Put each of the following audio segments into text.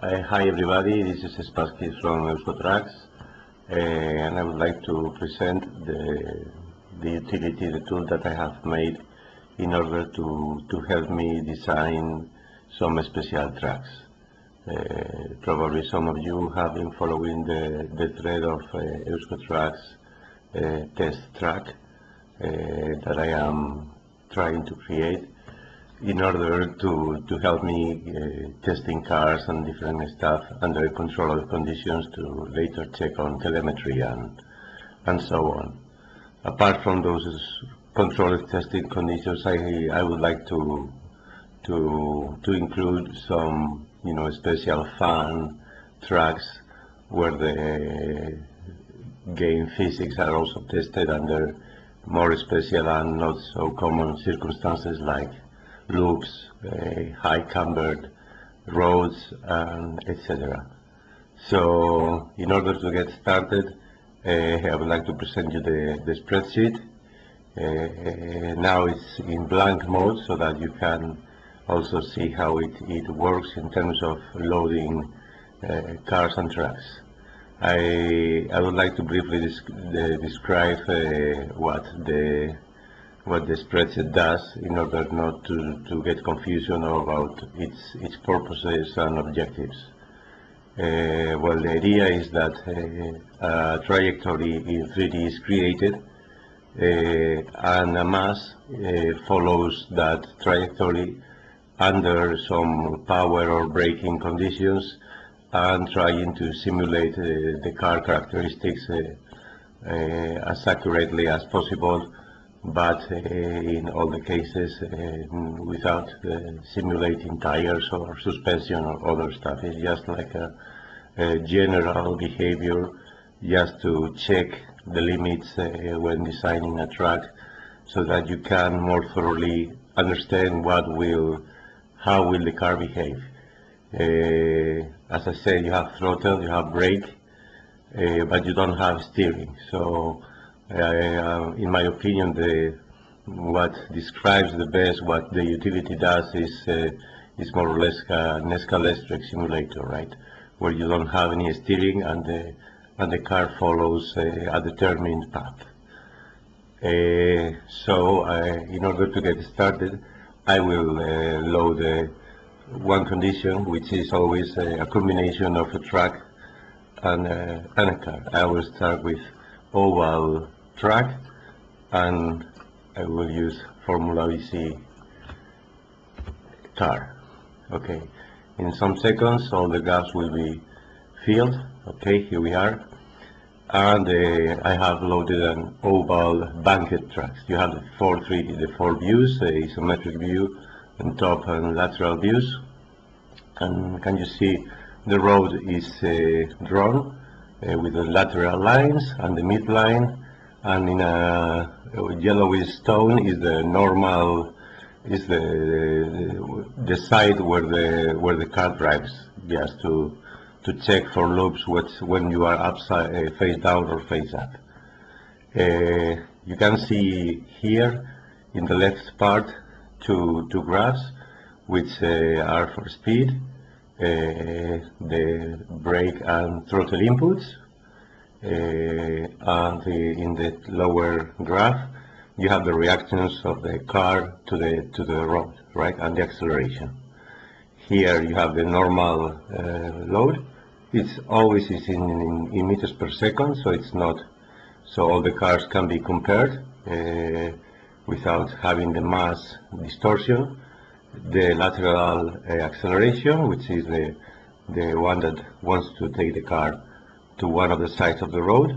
Hi everybody, this is Spassky from EuskoTracks, and I would like to present the utility, the tool that I have made in order to help me design some special tracks. Probably some of you have been following the thread of EuskoTracks test track that I am trying to create in order to help me testing cars and different stuff under controlled conditions to later check on telemetry and so on. Apart from those controlled testing conditions, I would like to include some special fun tracks where the game physics are also tested under more special and not so common circumstances like loops, high cambered roads, and etc. So in order to get started, I would like to present you the spreadsheet. Now it's in blank mode so that you can also see how it works in terms of loading cars and tracks. I would like to briefly describe what the spreadsheet does in order not to get confusion about its purposes and objectives. Well, the idea is that a trajectory in 3D is created and a mass follows that trajectory under some power or braking conditions and trying to simulate the car characteristics as accurately as possible, but in all the cases without simulating tires or suspension or other stuff. It's just like a general behavior just to check the limits when designing a track so that you can more thoroughly understand how will the car behave. As I said, you have throttle, you have brake, but you don't have steering. So in my opinion, what describes the best what the utility does is more or less an escalator simulator, right? Where you don't have any steering and the car follows a determined path. So in order to get started, I will load one condition, which is always a combination of a track and a car. I will start with oval track, and I will use Formula VC car. Okay, in some seconds all the gaps will be filled. Okay, here we are, and I have loaded an oval banked tracks. You have the four views, a isometric view, and top and lateral views. And can you see the road is drawn with the lateral lines and the midline, and in a yellowish stone is the normal, is the side where the car drives, just to check for loops when you are upside face down or face up. You can see here in the left part two graphs which are for speed, the brake and throttle inputs, and in the lower graph you have the reactions of the car to the road, right, and the acceleration. Here you have the normal load. It's always in meters per second, so it's not, so all the cars can be compared without having the mass distortion. The lateral acceleration, which is the one that wants to take the car to one of the sides of the road,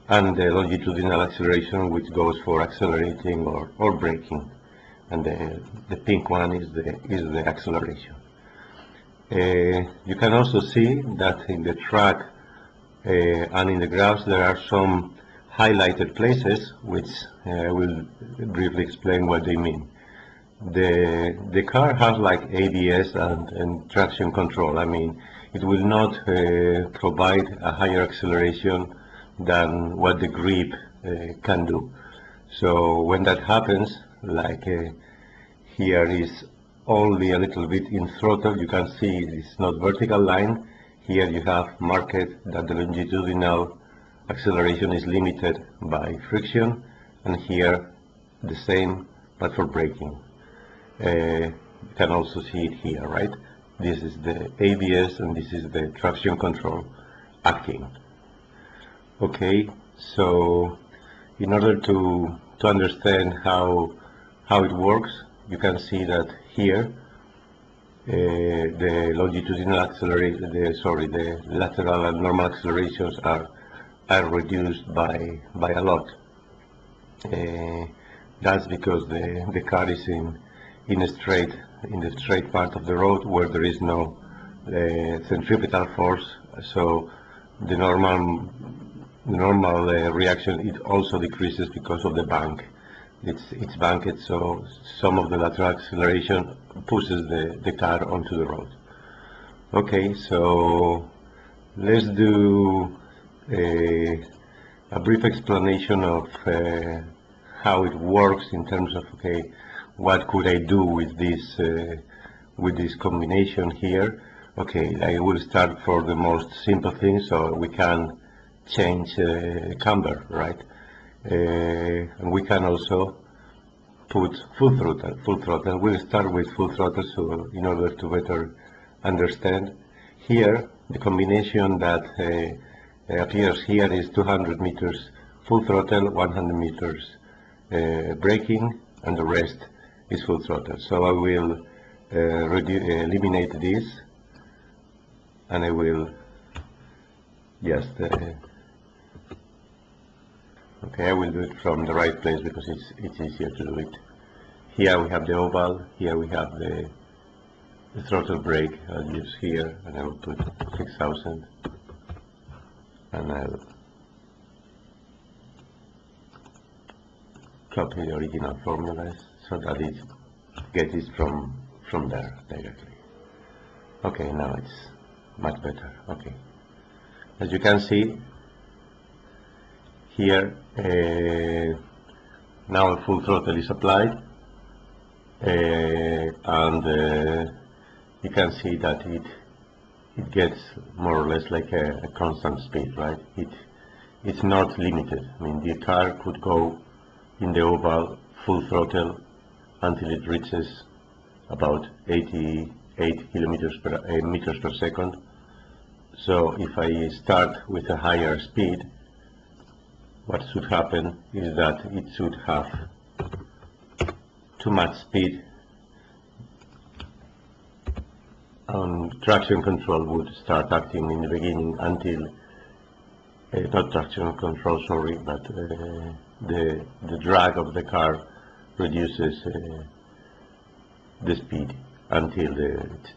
and the longitudinal acceleration, which goes for accelerating or braking, and the pink one is the acceleration. You can also see that in the track and in the graphs there are some highlighted places which I will briefly explain what they mean. The car has like ABS and traction control. I mean, it will not provide a higher acceleration than what the grip can do. So when that happens, like here is only a little bit in throttle. You can see it's not vertical line. Here you have marked that the longitudinal acceleration is limited by friction, and here the same but for braking. You can also see it here, right? This is the ABS and this is the traction control acting. Okay, so in order to understand how it works, you can see that here the longitudinal acceleration, the lateral and normal accelerations are reduced by a lot. That's because the car is in the straight part of the road where there is no centripetal force, so the normal reaction, it also decreases because of the bank. It's banked, so some of the lateral acceleration pushes the car onto the road. Okay, so let's do a brief explanation of how it works in terms of, okay, what could I do with this combination here. Okay, I will start for the most simple thing, so we can change camber, right? And we can also put full throttle. We'll start with full throttle, so in order to better understand. Here, the combination that appears here is 200 meters full throttle, 100 meters braking, and the rest is full throttle. So I will eliminate this, and I will just okay, I will do it from the right place because it's easier to do it. Here we have the oval, here we have the throttle brake. I'll use here, and I will put 6000, and I'll copy the original formulas so that it gets it from there directly. Okay, now it's much better. Okay, as you can see here, now a full throttle is applied, and you can see that it gets more or less like a constant speed, right? It's not limited. I mean, the car could go in the oval full throttle until it reaches about 88 meters per second. So if I start with a higher speed, what should happen is that it should have too much speed, and traction control would start acting in the beginning until not traction control, sorry, but the drag of the car reduces the speed until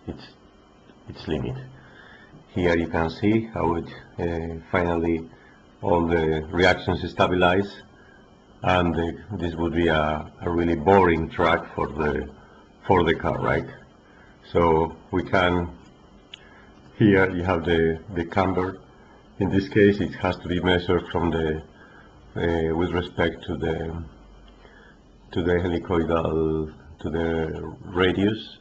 its limit. Here you can see how it finally all the reactions stabilize, and this would be a really boring track for the car, right? So we can, here you have the camber. In this case, it has to be measured from the with respect to the helicoidal, to the radius.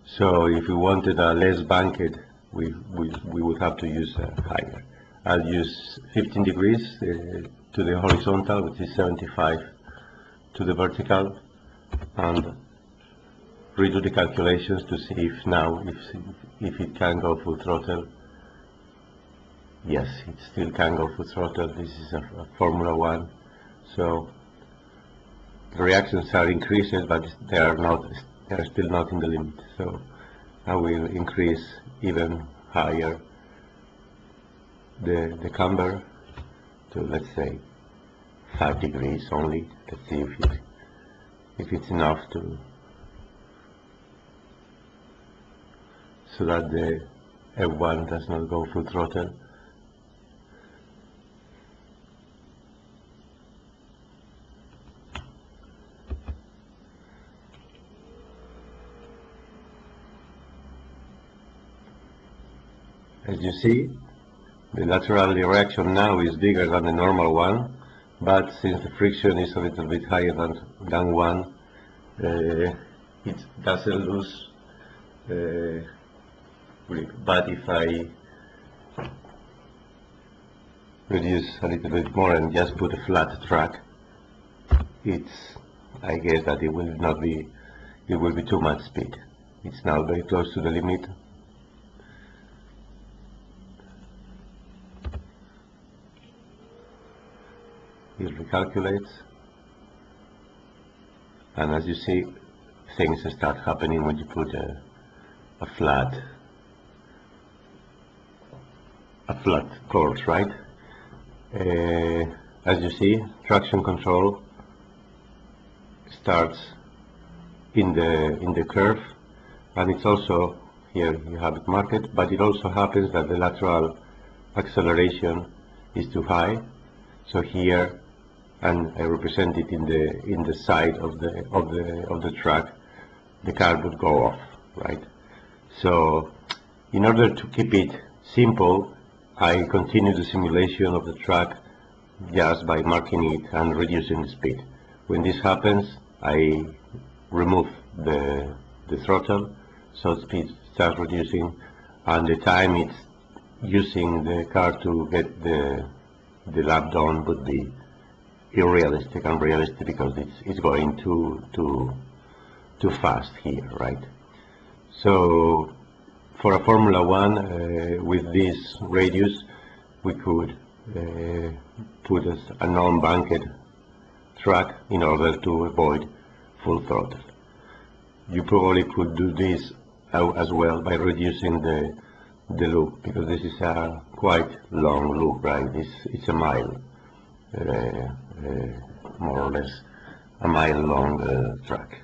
So if we wanted a less banked, we would have to use a higher. I'll use 15 degrees to the horizontal, which is 75 to the vertical, and redo the calculations to see if now if it can go full throttle. Yes, it still can go full throttle. This is a Formula 1, so the reactions are increased, but they are still not in the limit. So I will increase even higher the camber to, let's say, 5 degrees only. Let's see if it's enough to, so that the F1 does not go full throttle. As you see, the lateral reaction now is bigger than the normal one, but since the friction is a little bit higher than one, it doesn't lose grip. But if I reduce a little bit more and just put a flat track, I guess that it will be too much speed. It's now very close to the limit. It recalculates, and as you see, things start happening when you put a flat course, right? As you see, traction control starts in the curve, and it's also here you have it marked, but it also happens that the lateral acceleration is too high. So here, and I represent it in the side of the track, the car would go off, right? So in order to keep it simple, I continue the simulation of the track just by marking it and reducing the speed. When this happens, I remove the throttle, so speed starts reducing, and the time it's using the car to get the lap done would be unrealistic because it's going too fast here, right? So for a Formula 1 with this radius, we could put a non-banked track in order to avoid full throttle. You probably could do this as well by reducing the loop, because this is a quite long loop, right? It's a mile, more or less a mile long track.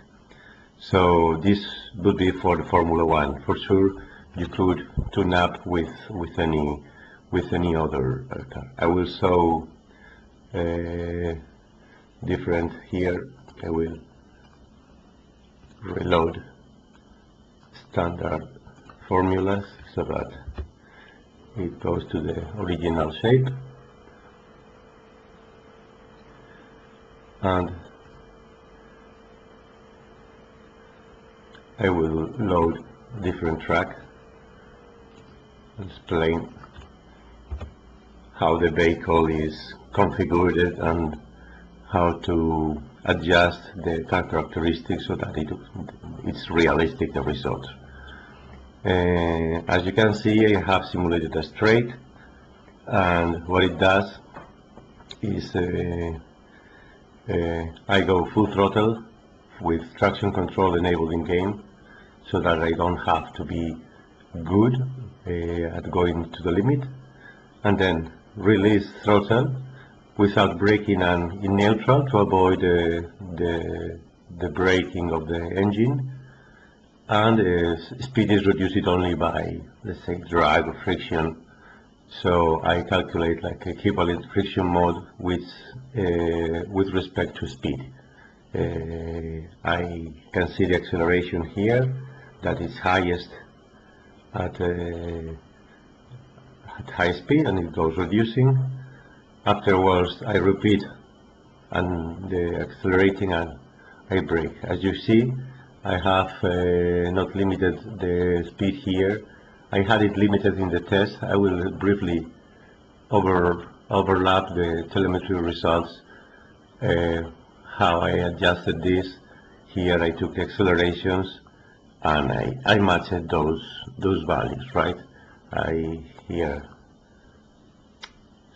So this would be for the Formula 1. For sure, you could tune up with any other car. I will show different here. I will reload standard formulas so that it goes to the original shape, and I will load different track and explain how the vehicle is configured and how to adjust the car characteristics so that it's realistic, the result. As you can see, I have simulated a straight, and what it does is I go full throttle with traction control enabled in game, so that I don't have to be good at going to the limit, and then release throttle without braking and in neutral to avoid the braking of the engine, and speed is reduced only by, let's say, drag or friction. So I calculate like equivalent friction mode with respect to speed. I can see the acceleration here that is highest at high speed, and it goes reducing. Afterwards I repeat and the accelerating, and I brake. As you see, I have not limited the speed here. I had it limited in the test. I will briefly overlap the telemetry results, how I adjusted this. Here I took the accelerations and I matched those values, right?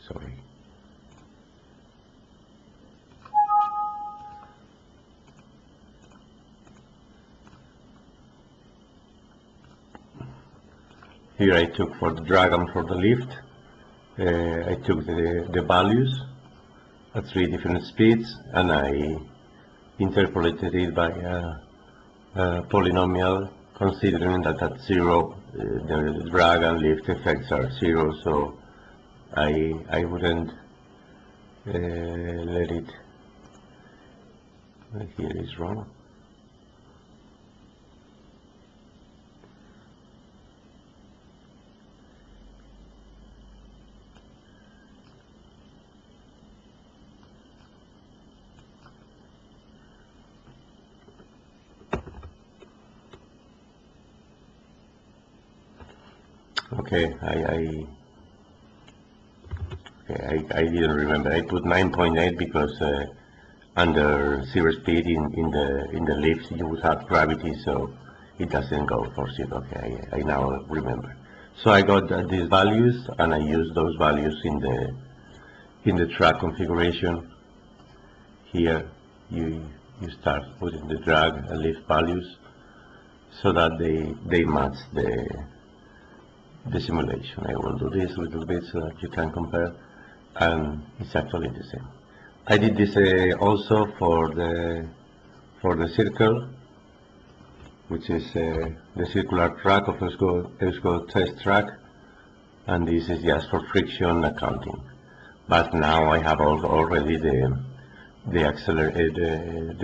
Sorry. Here I took for the drag and for the lift, I took the values at 3 different speeds, and I interpolated it by a polynomial, considering that at 0 the drag and lift effects are 0, so I wouldn't let it. Here is wrong. Okay, I didn't remember. I put 9.8 because under zero speed in the lift you would have gravity, so it doesn't go for zero. Okay, I now remember. So I got these values and I use those values in the track configuration. Here you start putting the drag and lift values so that they match the simulation. I will do this a little bit so that you can compare, and it's actually the same. I did this also for the circle, which is the circular track of EuskoTracks, and this is just for friction accounting. But now I have already the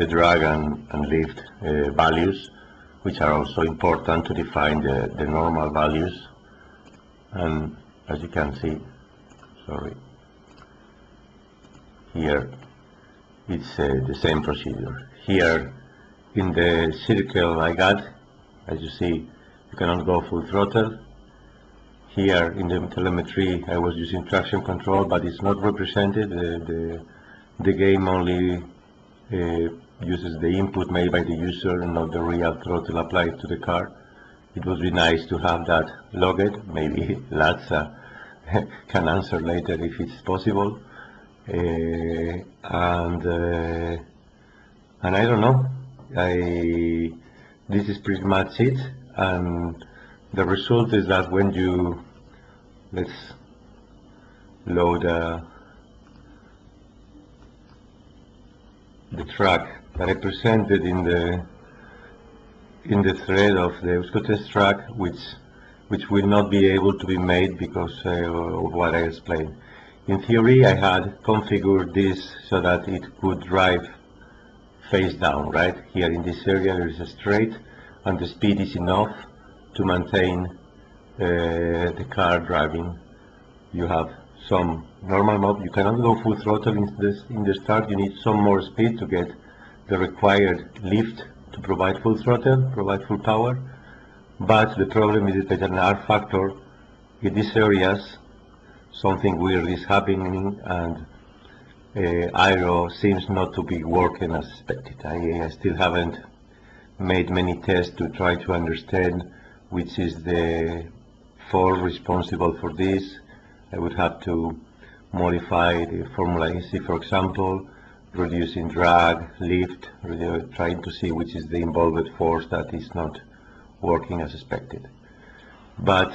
drag and lift values, which are also important to define the normal values. And as you can see, here it's the same procedure. Here in the circle I got, as you see, you cannot go full throttle. Here in the telemetry I was using traction control, but it's not represented. The game only uses the input made by the user and not the real throttle applied to the car. It would be nice to have that logged. Maybe Lats can answer later if it's possible. And I don't know. This is pretty much it. And the result is that when you let's load the track that I presented in the thread of the EuskoTracks, which will not be able to be made because of what I explained. In theory, I had configured this so that it could drive face down, right? Here in this area there is a straight and the speed is enough to maintain the car driving. You have some normal mode. You cannot go full throttle in the start. You need some more speed to get the required lift to provide full throttle, provide full power. But the problem is that an R factor in these areas, something weird is happening, and aero seems not to be working as expected. I still haven't made many tests to try to understand which is the fault responsible for this. I would have to modify the formula AC, for example, reducing drag, lift, trying to see which is the involved force that is not working as expected. But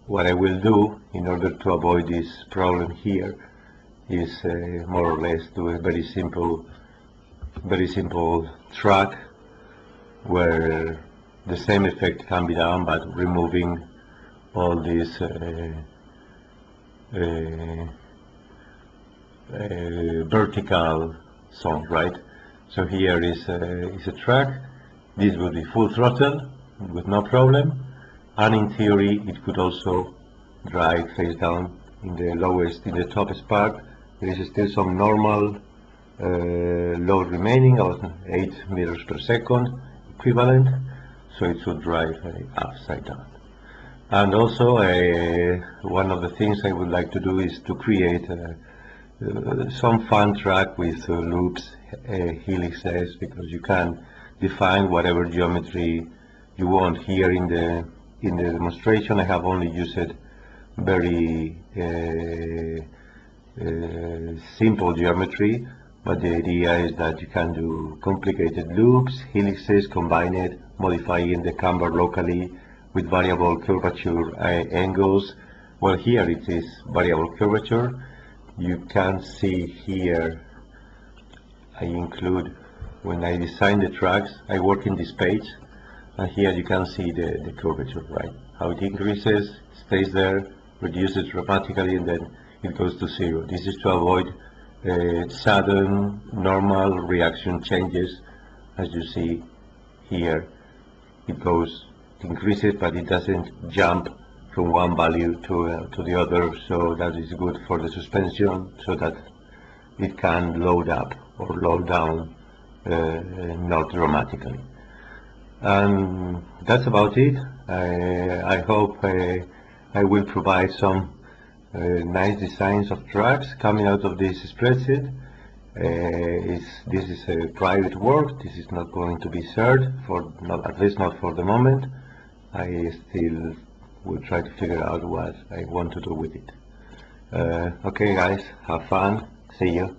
what I will do in order to avoid this problem here is more or less do a very simple track where the same effect can be done, but removing all these vertical zone, right? So here is a track. This would be full throttle with no problem, and in theory it could also drive face down in the topest part. There is still some normal load remaining of 8 meters per second equivalent, so it should drive upside down. And also one of the things I would like to do is to create some fun track with loops, helixes, because you can define whatever geometry you want. Here in the demonstration I have only used very simple geometry, but the idea is that you can do complicated loops, helixes, combine it, modifying the camber locally with variable curvature angles. Well, here it is variable curvature. You can see here I include, when I design the tracks, I work in this page, and here you can see the curvature, right? How it increases, stays there, reduces dramatically, and then it goes to zero. This is to avoid sudden normal reaction changes. As you see here, it increases, but it doesn't jump from one value to the other, so that is good for the suspension, so that it can load up or load down not dramatically. And that's about it. I hope I will provide some nice designs of tracks coming out of this spreadsheet. This is a private work. This is not going to be shared, at least not for the moment. I still will try to figure out what I want to do with it. Okay guys, have fun. See you.